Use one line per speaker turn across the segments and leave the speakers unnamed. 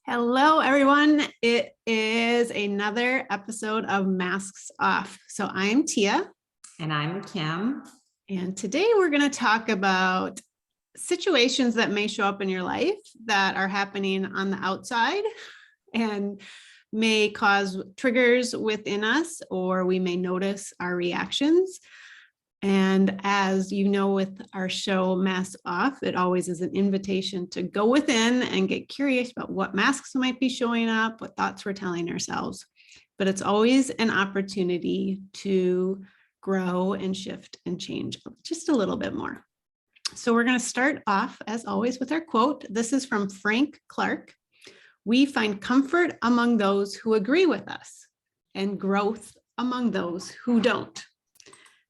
Hello, everyone. It is another episode of Masks Off. So I'm Tia.
And I'm Kim.
And today we're going to talk about situations that may show up in your life that are happening on the outside and may cause triggers within us, or we may notice our reactions. And as you know, with our show Masks Off, it always is an invitation to go within and get curious about what masks might be showing up, what thoughts we're telling ourselves. But it's always an opportunity to grow and shift and change just a little bit more. So we're going to start off, as always, with our quote. This is from Frank Clark. "We find comfort among those who agree with us and growth among those who don't."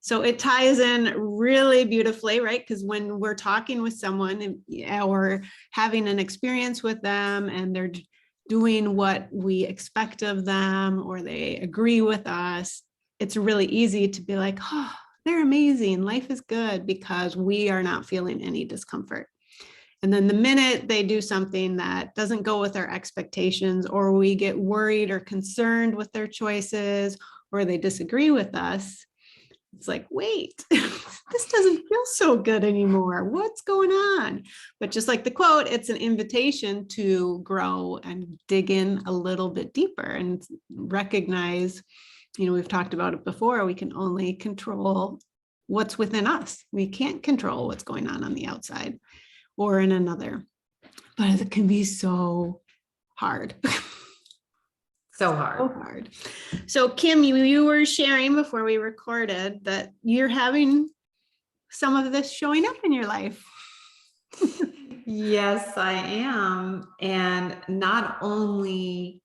So it ties in really beautifully, right? Because when we're talking with someone or having an experience with them and they're doing what we expect of them or they agree with us, it's really easy to be like, oh, they're amazing. Life is good, because we are not feeling any discomfort. And then the minute they do something that doesn't go with our expectations, or we get worried or concerned with their choices, or they disagree with us, it's like, wait, this doesn't feel so good anymore. What's going on? But just like the quote, it's an invitation to grow and dig in a little bit deeper and recognize, we've talked about it before, we can only control what's within us. We can't control what's going on the outside or in another, but it can be so hard.
So hard.
So Kim, you were sharing before we recorded that you're having some of this showing up in your life.
Yes, I am. And not only,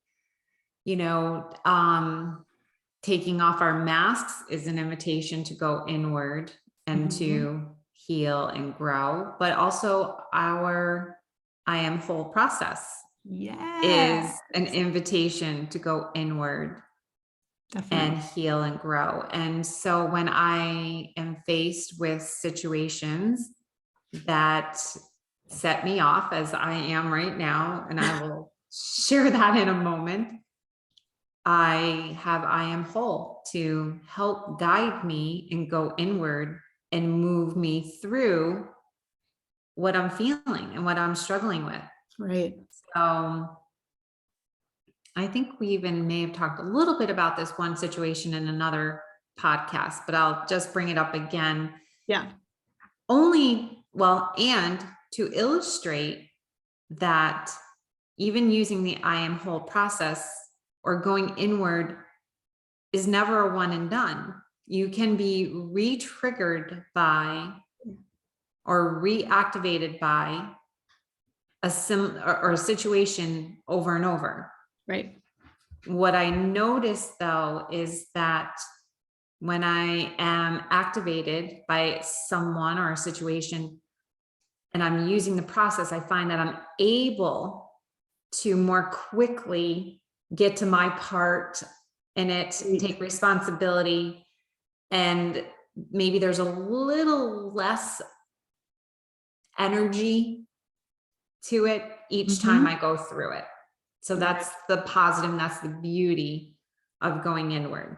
taking off our masks is an invitation to go inward and to heal and grow, but also our I am whole process.
Yes.
Is an invitation to go inward. Definitely. And heal and grow. And so when I am faced with situations that set me off, as I am right now, and I will share that in a moment, I am whole to help guide me and go inward and move me through what I'm feeling and what I'm struggling with.
Right.
So I think we even may have talked a little bit about this one situation in another podcast, but I'll just bring it up again.
Yeah.
And to illustrate that even using the I am whole process or going inward is never a one and done. You can be re-triggered by or reactivated by a situation over and over.
Right.
What I noticed though is that when I am activated by someone or a situation and I'm using the process, I find that I'm able to more quickly get to my part in it, take responsibility, and maybe there's a little less energy to it each time I go through it. So that's the positive, and that's the beauty of going inward.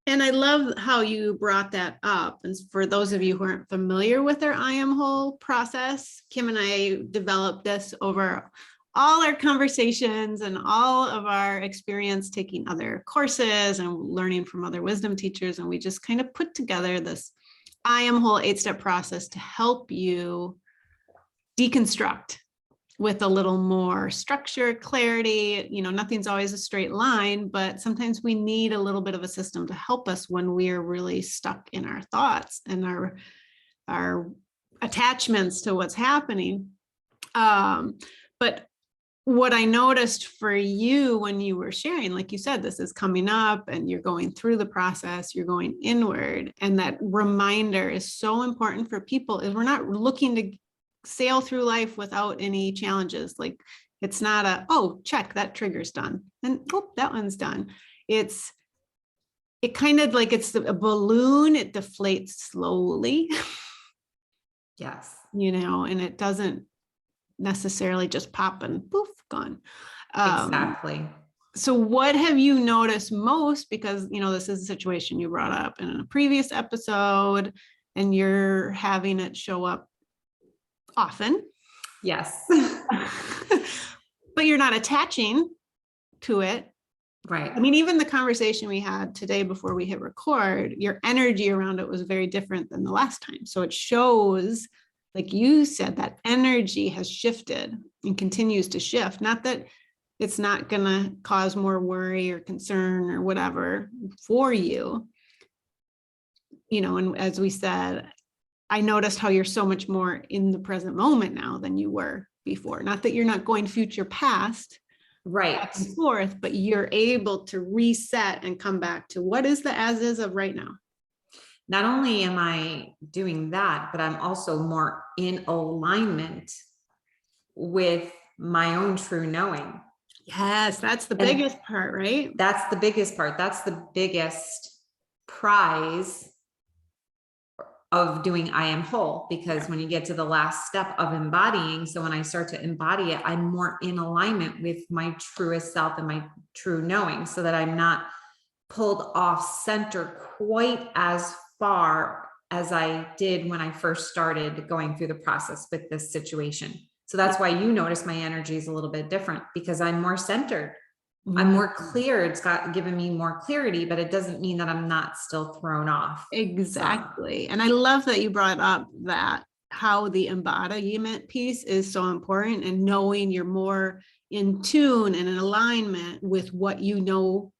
And I love how you brought that up. And for those of you who aren't familiar with our I am whole process, Kim and I developed this over all our conversations and all of our experience taking other courses and learning from other wisdom teachers. And we just kind of put together this I am whole 8-step process to help you deconstruct with a little more structure, clarity. Nothing's always a straight line, but sometimes we need a little bit of a system to help us when we're really stuck in our thoughts and our attachments to what's happening. But what I noticed for you when you were sharing, like you said, this is coming up and you're going through the process, you're going inward. And that reminder is so important for people, is we're not looking to sail through life without any challenges. Like, it's not check, that trigger's done, and that one's done. It kind of like it's a balloon, it deflates slowly.
Yes.
And it doesn't necessarily just pop and poof, gone.
Exactly.
So what have you noticed most? Because, this is a situation you brought up in a previous episode and you're having it show up often.
Yes.
But you're not attaching to it.
Right.
I mean, even the conversation we had today before we hit record, your energy around it was very different than the last time. So it shows, like you said, that energy has shifted and continues to shift. Not that it's not going to cause more worry or concern or whatever for you. And as we said, I noticed how you're so much more in the present moment now than you were before. Not that you're not going future past,
right,
back and forth, but you're able to reset and come back to what is the as is of right now.
Not only am I doing that, but I'm also more in alignment with my own true knowing.
Yes, that's the biggest part, right?
That's the biggest part. That's the biggest prize of doing I am whole, because when you get to the last step of embodying, so when I start to embody it, I'm more in alignment with my truest self and my true knowing, so that I'm not pulled off center quite as far as I did when I first started going through the process with this situation. So that's why you notice my energy is a little bit different, because I'm more centered. I'm more clear. It's given me more clarity, but it doesn't mean that I'm not still thrown off.
Exactly. And I love that you brought up that how the embodiment piece is so important, and knowing you're more in tune and in alignment with what you know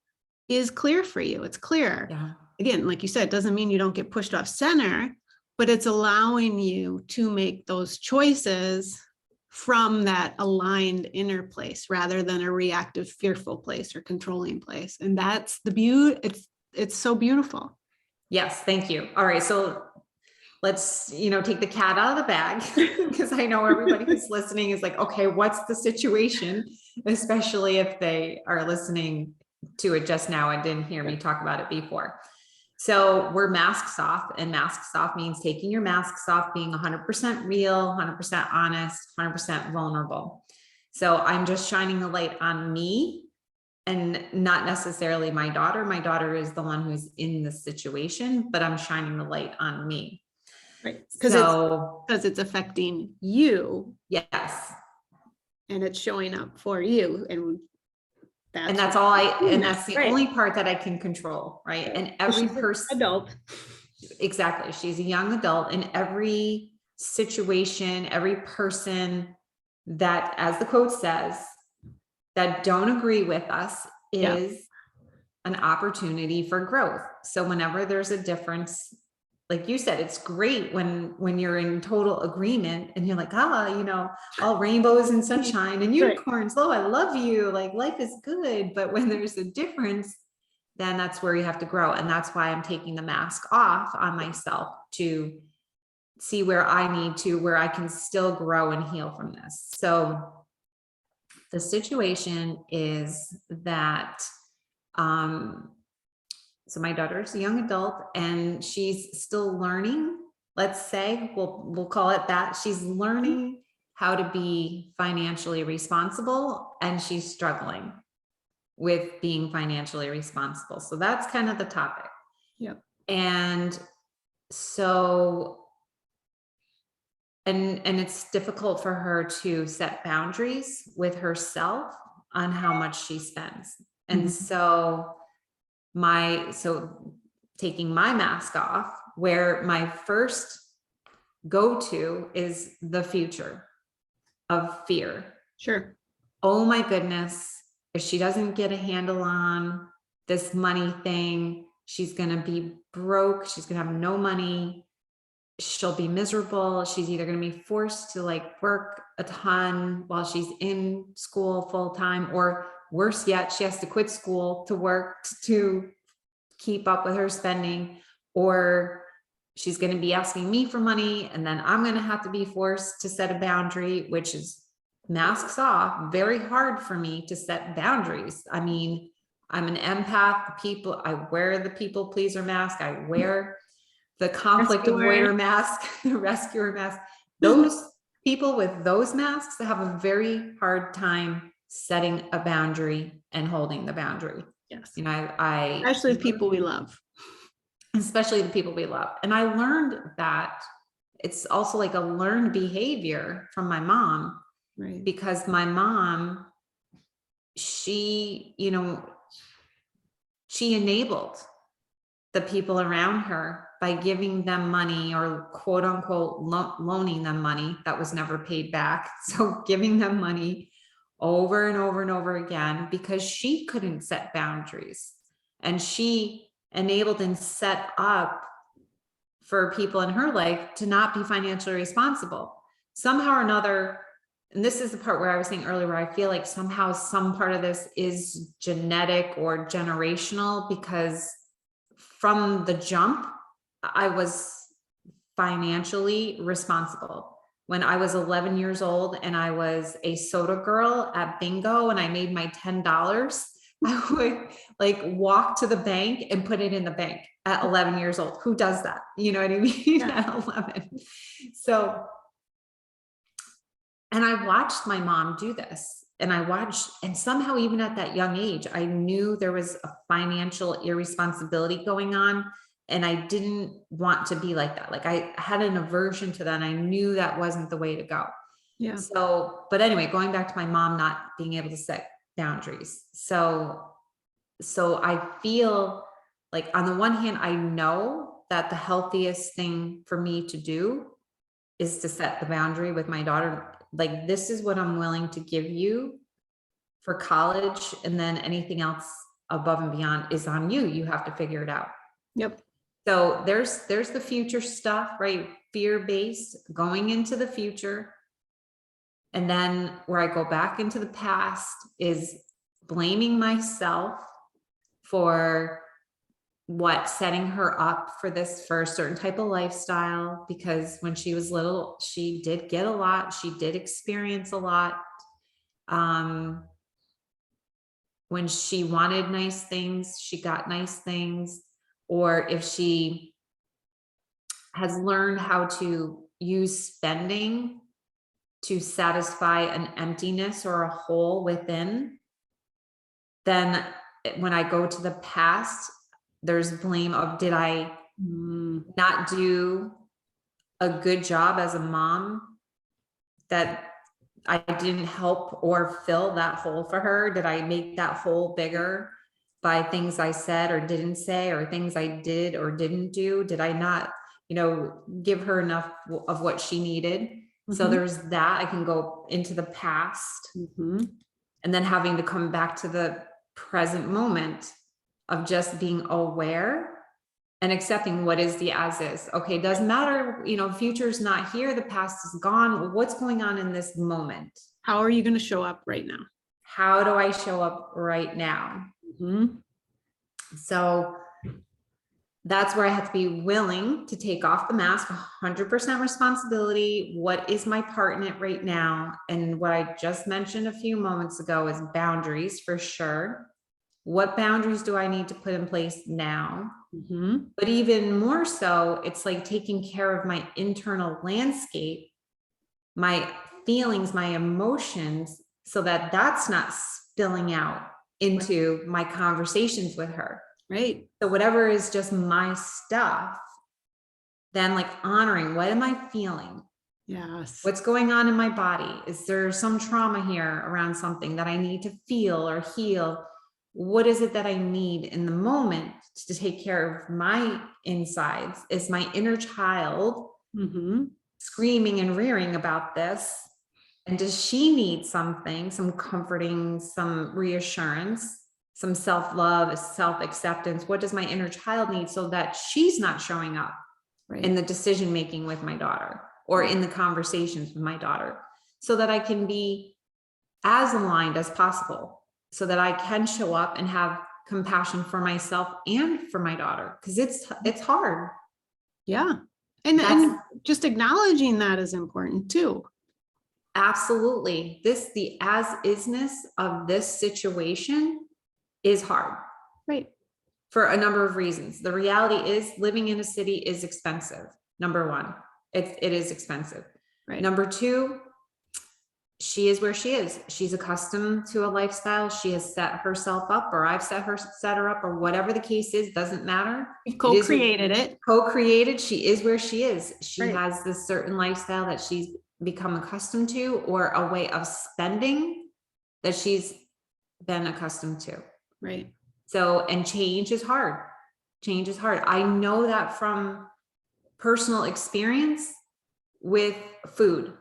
is clear for you. It's clear.
Yeah.
Again, like you said, it doesn't mean you don't get pushed off center, but it's allowing you to make those choices from that aligned inner place rather than a reactive, fearful place or controlling place. And that's the beauty. It's so beautiful.
Yes. Thank you. All right. So let's, take the cat out of the bag, because I know everybody who's listening is like, okay, what's the situation? Especially if they are listening to it just now and didn't hear me talk about it before. So we're masks off, and masks off means taking your masks off, being 100% real, 100% honest, 100% vulnerable. So I'm just shining the light on me and not necessarily my daughter. My daughter is the one who's in the situation, but I'm shining the light on me.
Right. Because it's affecting you.
Yes.
And it's showing up for you. And
that's the only part that I can control. Right. And every person,
adult.
Exactly. She's a young adult, and every situation, every person that, as the quote says, that don't agree with us is an opportunity for growth. So whenever there's a difference, like you said, it's great when you're in total agreement and you're like, all rainbows and sunshine and unicorns. Oh, I love you. Like, life is good. But when there's a difference, then that's where you have to grow. And that's why I'm taking the mask off on myself, to see where I can still grow and heal from this. So the situation is that, so my daughter's a young adult and she's still learning. Let's say, we'll call it that. She's learning how to be financially responsible, and she's struggling with being financially responsible. So that's kind of the topic.
Yep.
And so, and it's difficult for her to set boundaries with herself on how much she spends. And so taking my mask off, where my first go-to is the future of fear.
Sure.
Oh my goodness, if she doesn't get a handle on this money thing, she's going to be broke. She's going to have no money. She'll be miserable. She's either going to be forced to work a ton while she's in school full time, or worse yet, she has to quit school to work to keep up with her spending, or she's going to be asking me for money. And then I'm going to have to be forced to set a boundary, which is, masks off, very hard for me to set boundaries. I mean, I'm an empath. I wear the people pleaser mask. I wear the conflict avoider mask, the rescuer mask. Those people with those masks have a very hard time setting a boundary and holding the boundary.
Yes.
You know, I
Especially the people we love.
especially the people we love. And I learned that it's also like a learned behavior from my mom,
Right.
because my mom, she, you know, she enabled the people around her by giving them money, or quote unquote loaning them money that was never paid back. So giving them money over and over and over again, because she couldn't set boundaries, and she enabled and set up for people in her life to not be financially responsible somehow or another. And this is the part where I was saying earlier, where I feel like somehow some part of this is genetic or generational, because from the jump, I was financially responsible. When I was 11 years old and I was a soda girl at bingo and I made my $10, I would like walk to the bank and put it in the bank at 11 years old. Who does that? You know what I mean?
Yeah.
At 11. So, and I watched my mom do this, and I watched, and somehow even at that young age, I knew there was a financial irresponsibility going on. And I didn't want to be like that. Like I had an aversion to that. And I knew that wasn't the way to go.
Yeah.
So, but anyway, going back to my mom not being able to set boundaries. So I feel like on the one hand, I know that the healthiest thing for me to do is to set the boundary with my daughter. Like, this is what I'm willing to give you for college. And then anything else above and beyond is on you. You have to figure it out.
Yep.
So there's the future stuff, right? Fear-based, going into the future. And then where I go back into the past is blaming myself for setting her up for a certain type of lifestyle, because when she was little, she did get a lot. She did experience a lot. When she wanted nice things, she got nice things. Or if she has learned how to use spending to satisfy an emptiness or a hole within, then when I go to the past, there's blame of, did I not do a good job as a mom, that I didn't help or fill that hole for her? Did I make that hole bigger by things I said or didn't say, or things I did or didn't do? Did I not, give her enough of what she needed? So there's that. I can go into the past, and then having to come back to the present moment of just being aware and accepting what is the as is. Okay, doesn't matter, future's not here, the past is gone. What's going on in this moment?
How are you going to show up right now?
How do I show up right now? So that's where I have to be willing to take off the mask, 100% responsibility. What is my part in it right now? And what I just mentioned a few moments ago is boundaries, for sure. What boundaries do I need to put in place now? But even more so, it's like taking care of my internal landscape, my feelings, my emotions, so that that's not spilling out into my conversations with her.
Right.
So whatever is just my stuff, then like honoring, what am I feeling?
Yes.
What's going on in my body? Is there some trauma here around something that I need to feel or heal? What is it that I need in the moment to take care of my insides? Is my inner child screaming and rearing about this? And does she need something, some comforting, some reassurance, some self-love, self-acceptance? What does my inner child need so that she's not showing up in the decision-making with my daughter or in the conversations with my daughter, so that I can be as aligned as possible, so that I can show up and have compassion for myself and for my daughter, because it's hard.
Yeah. And just acknowledging that is important too.
Absolutely. The as-isness of this situation is hard.
Right.
For a number of reasons. The reality is living in a city is expensive. Number one, it is expensive.
Right.
Number two, she is where she is. She's accustomed to a lifestyle. She has set herself up, or I've set her up, or whatever the case is, doesn't matter.
You've co-created it.
Co-created. She is where she is. She
Right.
has this certain lifestyle that she's become accustomed to, or a way of spending that she's been accustomed to.
Right.
So, and change is hard. Change is hard. I know that from personal experience with food.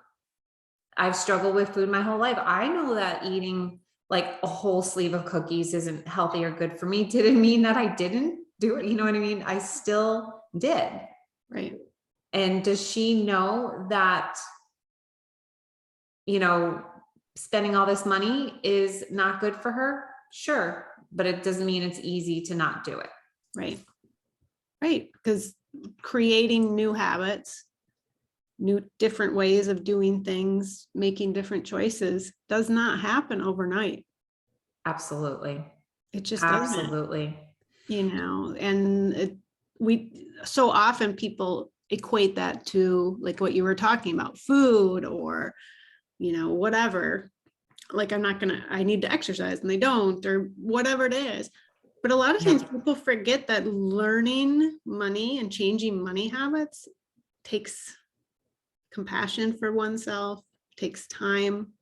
I've struggled with food my whole life. I know that eating like a whole sleeve of cookies isn't healthy or good for me. Didn't mean that I didn't do it. You know what I mean? I still did.
Right.
And does she know that, you know, spending all this money is not good for her? Sure. But it doesn't mean it's easy to not do it.
Right. Right. Because creating new habits, new different ways of doing things, making different choices does not happen overnight.
Absolutely.
It just
absolutely
doesn't, you know, and we so often people equate that to like what you were talking about, food or, you know, whatever. Like, I need to exercise and they don't, or whatever it is. But a lot of times people forget that learning money and changing money habits takes compassion for oneself, takes time,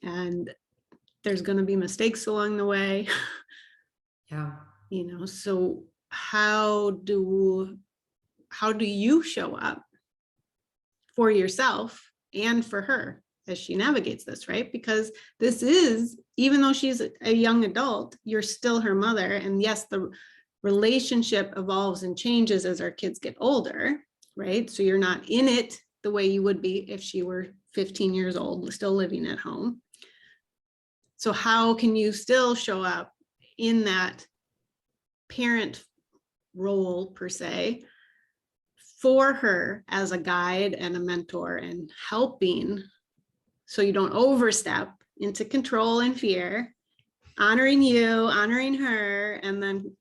and there's going to be mistakes along the way.
Yeah.
You know, so how do you show up for yourself and for her as she navigates this, right? Because this is, even though she's a young adult, you're still her mother. And yes, the relationship evolves and changes as our kids get older, right? So you're not in it the way you would be if she were 15 years old, still living at home. So how can you still show up in that parent role, per se, for her as a guide and a mentor and helping so you don't overstep into control and fear, honoring you, honoring her, and then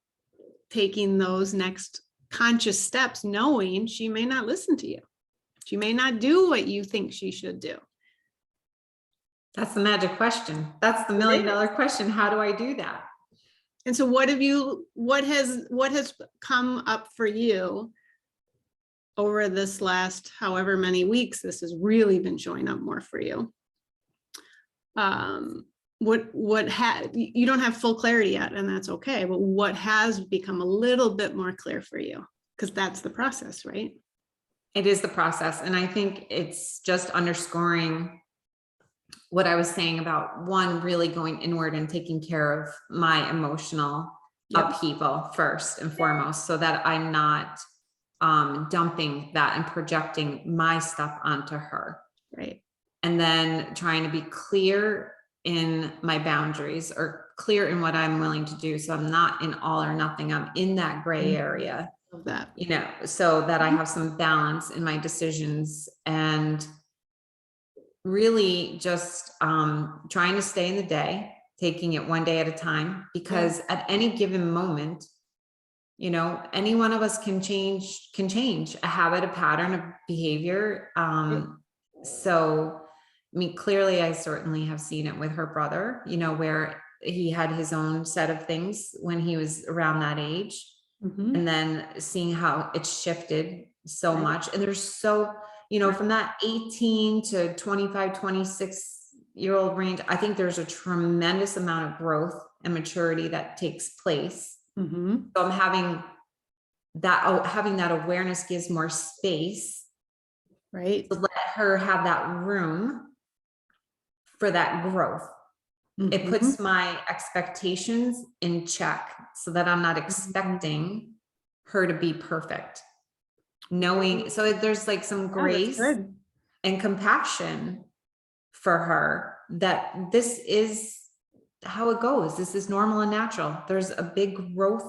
taking those next conscious steps, knowing she may not listen to you. She may not do what you think she should do.
That's the magic question. That's the $1 million question. How do I do that?
And so what has come up for you over this last however many weeks this has really been showing up more for you? You don't have full clarity yet, and that's okay, but what has become a little bit more clear for you? Because that's the process, right?
It is the process. And I think it's just underscoring what I was saying about one, really going inward and taking care of my emotional upheaval first and foremost, so that I'm not dumping that and projecting my stuff onto her.
Right.
And then trying to be clear in my boundaries, or clear in what I'm willing to do. So I'm not in all or nothing. I'm in that gray area,
Love that.
you know, so that I have some balance in my decisions, and really just trying to stay in the day, taking it one day at a time, because at any given moment, you know, any one of us can change a habit, a pattern of behavior. So, I mean, clearly I certainly have seen it with her brother, you know, where he had his own set of things when he was around that age. And then seeing how it shifted so much. And there's so, you know, from that 18 to 25, 26-year-old range, I think there's a tremendous amount of growth and maturity that takes place. So I'm having that awareness gives more space, right, to let her have that room for that growth. It puts my expectations in check so that I'm not expecting her to be perfect. Knowing, so there's like some grace and compassion for her, that this is how it goes. This is normal and natural. There's a big growth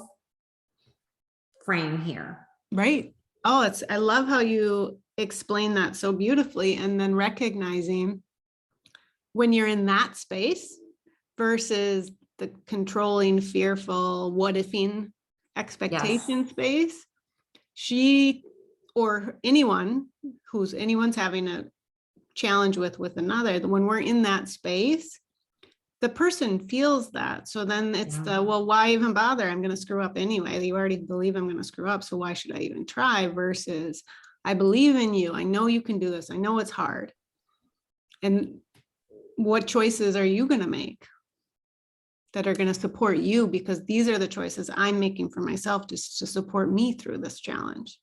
frame here.
Right. Oh, I love how you explain that so beautifully. And then recognizing when you're in that space versus the controlling, fearful, what-ifing expectation space, she or anyone's having a challenge with another, when we're in that space, the person feels that. So then it's well, why even bother? I'm going to screw up anyway. You already believe I'm going to screw up. So why should I even try? Versus, I believe in you. I know you can do this. I know it's hard. And what choices are you going to make that are going to support you? Because these are the choices I'm making for myself just to support me through this challenge.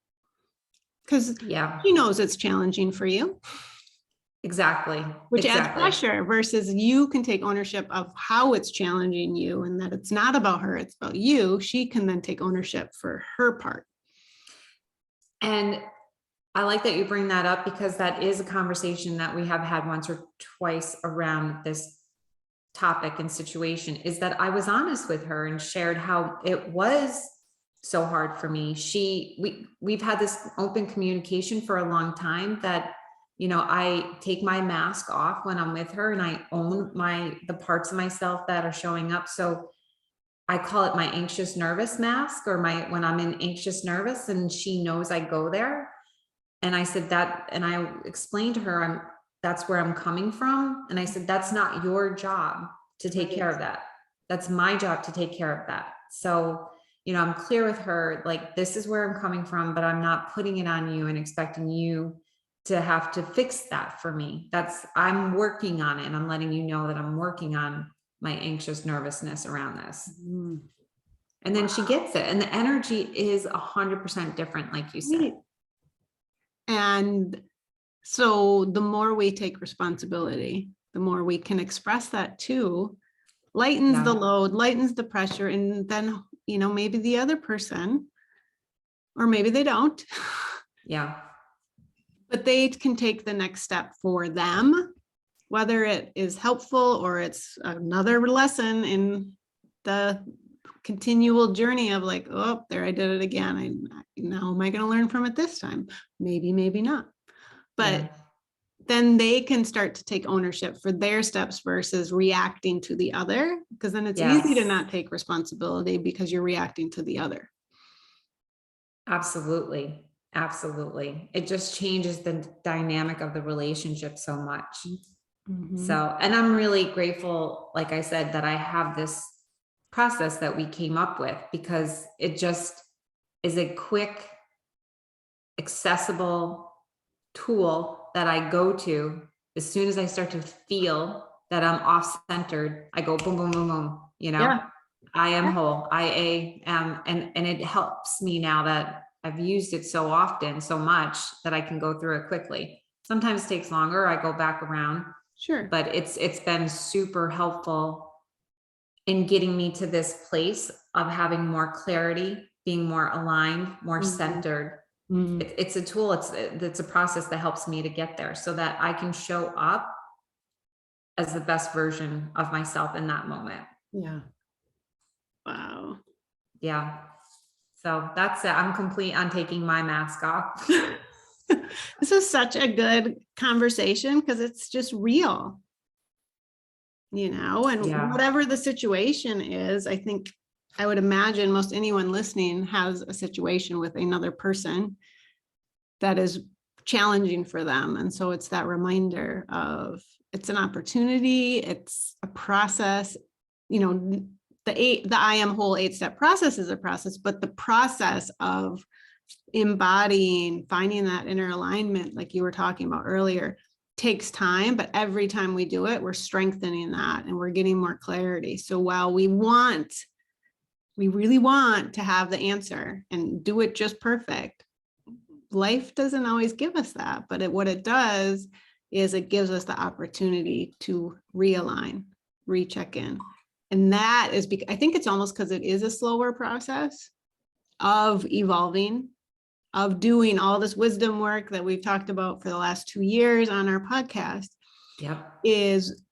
Because he knows it's challenging for you.
Exactly.
Which adds pressure, versus you can take ownership of how it's challenging you, and that it's not about her, it's about you. She can then take ownership for her part.
And I like that you bring that up, because that is a conversation that we have had once or twice around this topic and situation, is that I was honest with her and shared how it was so hard for me. We've had this open communication for a long time that, you know, I take my mask off when I'm with her and I own the parts of myself that are showing up. So I call it my anxious nervous mask, or when I'm in anxious nervous, and she knows I go there. And I said that, and I explained to her, that's where I'm coming from. And I said, that's not your job to take care of that. That's my job to take care of that. So, you know, I'm clear with her, like, this is where I'm coming from, but I'm not putting it on you and expecting you to have to fix that for me. I'm working on it. And I'm letting you know that I'm working on my anxious nervousness around this.
Mm.
And then she gets it. And the energy is 100% different, like you said.
And so the more we take responsibility, the more we can express that too, lightens the load, lightens the pressure. And then, you know, maybe the other person, or maybe they don't.
Yeah.
But they can take the next step for them, whether it is helpful or it's another lesson in the continual journey of like, oh, there I did it again. Now am I going to learn from it this time? Maybe, maybe not. But then they can start to take ownership for their steps versus reacting to the other, because then it's easy to not take responsibility because you're reacting to the other.
Absolutely. Absolutely. It just changes the dynamic of the relationship so much. Mm-hmm. So, and I'm really grateful, like I said, that I have this process that we came up with, because it just is a quick, accessible tool that I go to as soon as I start to feel that I'm off-centered. I go boom, boom, boom, boom, you know, I am whole. I am, and it helps me now that I've used it so often, so much, that I can go through it quickly. Sometimes it takes longer. I go back around.
Sure.
But it's been super helpful in getting me to this place of having more clarity, being more aligned, more centered. It's a tool. It's a process that helps me to get there so that I can show up as the best version of myself in that moment.
Yeah. Wow.
Yeah. So that's it. I'm complete on taking my mask off.
This is such a good conversation because it's just real, you know, and whatever the situation is, I think I would imagine most anyone listening has a situation with another person that is challenging for them. And so it's that reminder of it's an opportunity, it's a process, you know, the I am whole 8-step process is a process, but the process of embodying, finding that inner alignment, like you were talking about earlier, takes time, but every time we do it, we're strengthening that and we're getting more clarity. So while we really want to have the answer and do it just perfect, life doesn't always give us that, but what it does is it gives us the opportunity to realign, recheck in. And that is because I think it's almost because it is a slower process of evolving, of doing all this wisdom work that we've talked about for the last 2 years on our podcast. Is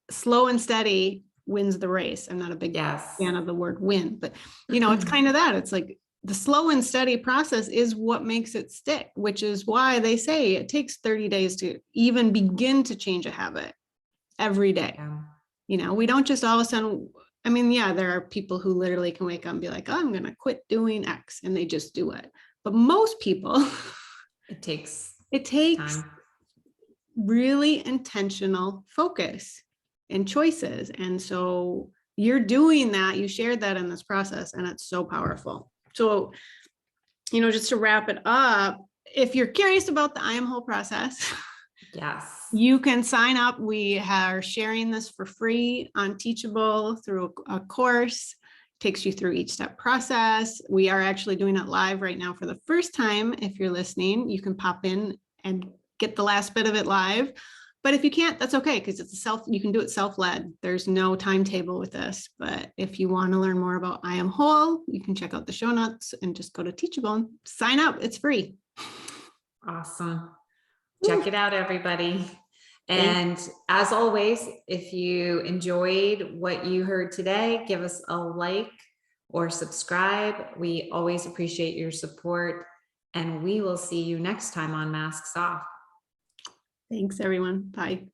slow and steady wins the race. I'm not a big fan of the word win, but you know, it's kind of that. It's like the slow and steady process is what makes it stick, which is why they say it takes 30 days to even begin to change a habit every day. You know, we don't just all of a sudden, I mean, there are people who literally can wake up and be like, oh, I'm going to quit doing X, and they just do it. But most people,
it takes
time. really intentional focus and choices. And so you're doing that, you shared that in this process, and it's so powerful. So, just to wrap it up, if you're curious about the I Am Whole process,
yes,
you can sign up. We are sharing this for free on Teachable through a course. Takes you through each step process. We are actually doing it live right now for the first time. If you're listening, you can pop in and get the last bit of it live. But if you can't, that's okay, because you can do it self-led. There's no timetable with this. But if you want to learn more about I Am Whole, you can check out the show notes and just go to Teachable and sign up. It's free.
awesome. Check it out, everybody. And as always, if you enjoyed what you heard today, give us a like or subscribe. We always appreciate your support, and we will see you next time on Masks Off.
Thanks, everyone. Bye.